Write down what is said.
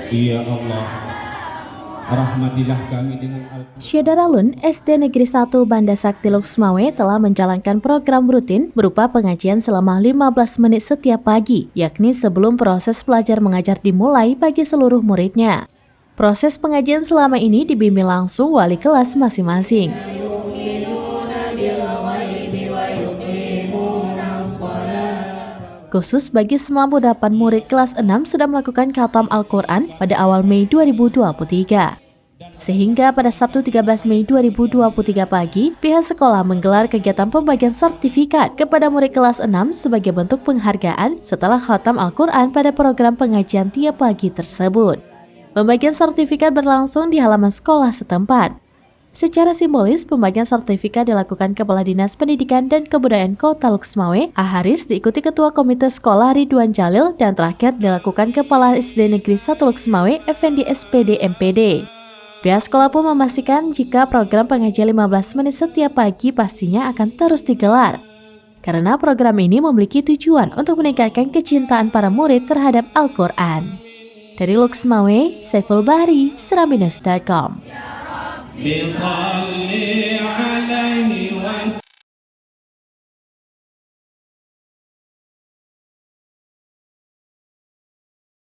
Ya Allah, rahmatilah kami dengan Syedaralun SD Negeri 1 Banda Sakti Luxmawe telah menjalankan program rutin berupa pengajian selama 15 menit setiap pagi, yakni sebelum proses belajar mengajar dimulai bagi seluruh muridnya. Proses pengajian selama ini dibimbing langsung wali kelas masing-masing. Khusus bagi semampu 8 murid kelas 6 sudah melakukan khatam Al-Quran pada awal Mei 2023. Sehingga pada Sabtu 13 Mei 2023 pagi, pihak sekolah menggelar kegiatan pembagian sertifikat kepada murid kelas 6 sebagai bentuk penghargaan setelah khatam Al-Quran pada program pengajian tiap pagi tersebut. Pembagian sertifikat berlangsung di halaman sekolah setempat. Secara simbolis, pembagian sertifikat dilakukan Kepala Dinas Pendidikan dan Kebudayaan Kota Luxmawe, Aharis, diikuti Ketua Komite Sekolah Ridwan Jalil, dan terakhir dilakukan Kepala SD Negeri 1 Luxmawe, Effendi SPD MPD. Pihak sekolah pun memastikan jika program pengajian 15 menit setiap pagi pastinya akan terus digelar. Karena program ini memiliki tujuan untuk meningkatkan kecintaan para murid terhadap Al-Quran. Dari Luxmawe, Saiful Bahri, Serambi News.com.